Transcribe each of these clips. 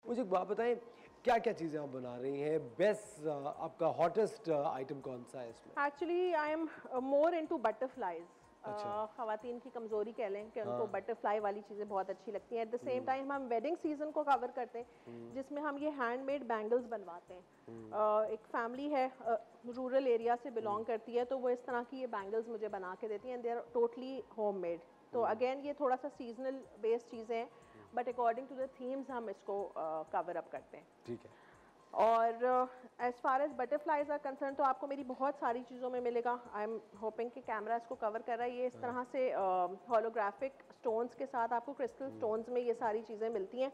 मुझे एक बात बताएं, क्या क्या चीज़ें आप बना रही हैं? बेस्ट आपका हॉटेस्ट आइटम कौन सा है इसमें? Actually I am more into butterflies. अच्छा। ख़वातीन की कमज़ोरी कह लें कि उनको बटरफ्लाई वाली चीज़ें बहुत अच्छी लगती हैं। एट द सेम टाइम हम वेडिंग सीजन को कवर करते हैं, जिसमें हम ये हैंडमेड बैंगल्स बनवाते हैं। एक फैमिली है, रूरल एरिया से बिलोंग करती है, तो वो इस तरह की ये बैंगल्स मुझे बना के देती हैं and they are totally homemade. तो अगेन ये थोड़ा सा सीजनल बेस्ड चीज़ें हैं, but according to the themes हम इसको कवर अप करते हैं। ठीक है। और as far as butterflies are concern तो आपको मेरी बहुत सारी चीज़ों में मिलेगा। आई एम होपिंग कि कैमरा इसको कवर कर रहा है। ये इस तरह से होलोग्राफिक स्टोन्स के साथ आपको क्रिस्टल स्टोन्स में ये सारी चीज़ें मिलती हैं।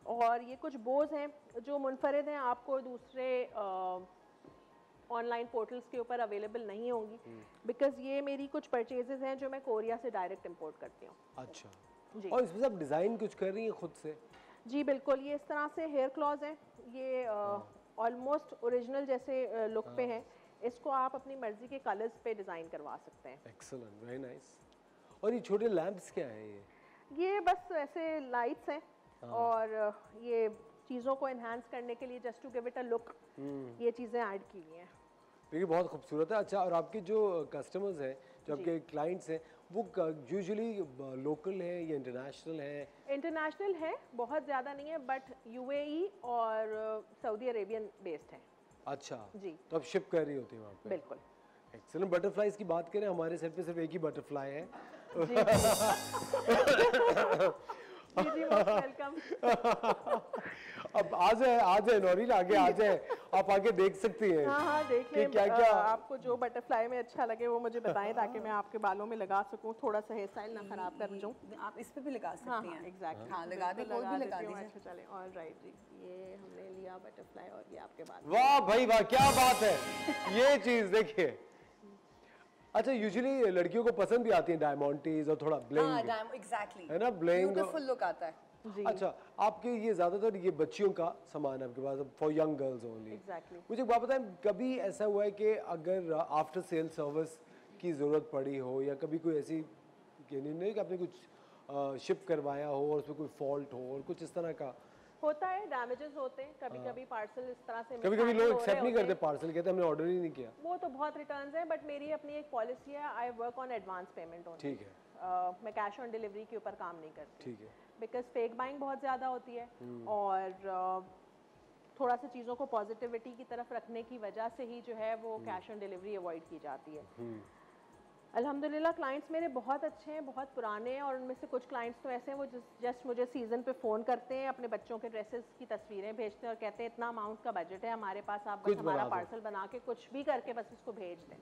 और ये कुछ बोज हैं जो मुनफरिद हैं, आपको दूसरे ऑनलाइन पोर्टल्स के ऊपर अवेलेबल नहीं होंगी, बिकॉज ये मेरी कुछ परचेजेस हैं जो मैं कोरिया से डायरेक्ट इंपोर्ट करती हूँ। अच्छा। जी। और इसमें आप डिज़ाइन कुछ कर रही हैं खुद से? जी बिल्कुल, ये इस तरह से हेयर क्लॉज हैं, ये ऑलमोस्ट ओरिजिनल जैसे लुक पे हैं। इसको आप अपनी मर्जी के कलर्स पे डिज़ाइन करवा सकते हैं। Excellent, very nice. और ये छोटे लैंप्स क्या हैं ये? ये बस ऐसे लाइट्स हैं और ये चीज़ों को इन्हांस करने के लिए just to give it a look ये चीज़ें ऐड की हुई हैं। देखिए बहुत खूबसूरत है। अच्छा, और आपके जो कस्टमर्स हैं, जो आपके क्लाइंट्स हैं, वो यूजुअली लोकल हैं या इंटरनेशनल हैं? इंटरनेशनल है, बहुत ज़्यादा नहीं है, बट यूएई और सऊदी अरेबियन बेस्ड है। अच्छा जी। तो आप शिप कर रही होती हैं वहाँ पे? बिल्कुल। एक्सीलेंट। बटरफ्लाइज की बात करें, हमारे सेट पे सिर्फ एक ही बटरफ्लाई है। जी जी, मोस्ट वेलकम। अब आ जाए नौरीन, आगे आ जाए, आप आगे देख सकती हैं। हाँ हाँ, देख कि लें। क्या क्या आपको जो बटरफ्लाई में अच्छा लगे वो मुझे बताएं, ताकि मैं आपके बालों में लगा सकूं, थोड़ा सा हेयर स्टाइल ना खराब कर दूं। आप इस पे भी लगा सकती हैं। एग्जैक्टली। हाँ, लगा दे, कोई भी लगा दीजिए। अच्छा चलें, ऑल राइट जी। ये हमने लिया बटरफ्लाई और ये आपके बाद। वाह भाई वाह, क्या बात है। ये चीज देखिए। अच्छा, यूजुअली लड़कियों को पसंद भी आती है डायमंडीज और थोड़ा ब्लिंग, एग्जैक्टली, है ना, ब्लिंग। ब्यूटीफुल लुक आता है। जी। अच्छा, आपके ये ज्यादातर ये बच्चियों का सामान है आपके पास, for young girls only? Exactly. मुझे एक बात बताएं, कभी ऐसा हुआ है कि अगर आफ्टर सेल सर्विस की जरूरत पड़ी हो, या कभी कोई ऐसी नहीं कि आपने कुछ शिप करवाया हो और उसमें कोई फॉल्ट हो और कुछ इस तरह का? होता है, डैमेजेस होते हैं कभी कभी, पार्सल इस तरह से कभी कभी लोग एक्सेप्ट नहीं करते पार्सल, कहते हमने ऑर्डर ही नहीं किया। वो तो बहुत रिटर्न्स हैं, बट मेरी अपनी एक पॉलिसी है, I work on advance payment only. ठीक है। मैं कैश ऑन डिलीवरी के ऊपर काम नहीं करती। ठीक है। बिकॉज फेक बाइंग बहुत ज़्यादा होती है, और थोड़ा सा चीज़ों को पॉजिटिविटी की तरफ रखने की वजह से ही जो है वो कैश ऑन डिलीवरी अवॉइड की जाती है। अल्हम्दुलिल्लाह क्लाइंट्स मेरे बहुत अच्छे हैं, बहुत पुराने हैं, और उनमें से कुछ क्लाइंट्स तो ऐसे हैं वो जस्ट मुझे सीज़न पे फ़ोन करते हैं, अपने बच्चों के ड्रेसेस की तस्वीरें भेजते हैं और कहते हैं इतना अमाउंट का बजट है हमारे पास, आप बस हमारा पार्सल बना के कुछ भी करके बस उसको भेज दें।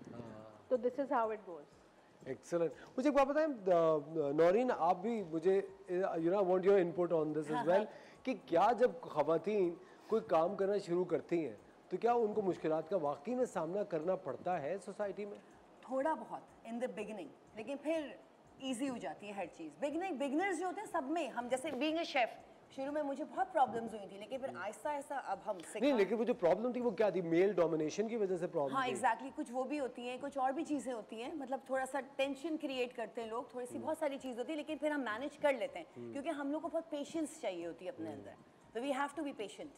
तो this is how it goes. Excellent. मुझे एक बात बताएं नौरीन, आप भी मुझे want your input on this as well, कि क्या जब खवातीन कोई काम करना शुरू करती हैं तो क्या उनको मुश्किलात का वाकई में सामना करना पड़ता है सोसाइटी में? थोड़ा बहुत इन द बिगिनिंग, लेकिन फिर इजी हो जाती है हर चीज़। बिगिनर्स जो होते हैं सब में, हम जैसे बीइंग अ शेफ, शुरू में मुझे बहुत प्रॉब्लम्स हुई थी, लेकिन फिर आहिस्ता आहिस्ता अब हम नहीं, लेकिन वो जो प्रॉब्लम थी वो क्या थी? मेल डोमिनेशन की वजह से प्रॉब्लम? हाँ एग्जैक्टली, कुछ वो भी होती हैं, कुछ और भी चीज़ें होती हैं, मतलब थोड़ा सा टेंशन क्रिएट करते हैं लोग, थोड़ी सी बहुत सारी चीज़ होती है, लेकिन फिर हम मैनेज कर लेते हैं, क्योंकि हम लोग को बहुत पेशेंस चाहिए होती है अपने अंदर, तो we have to be patient.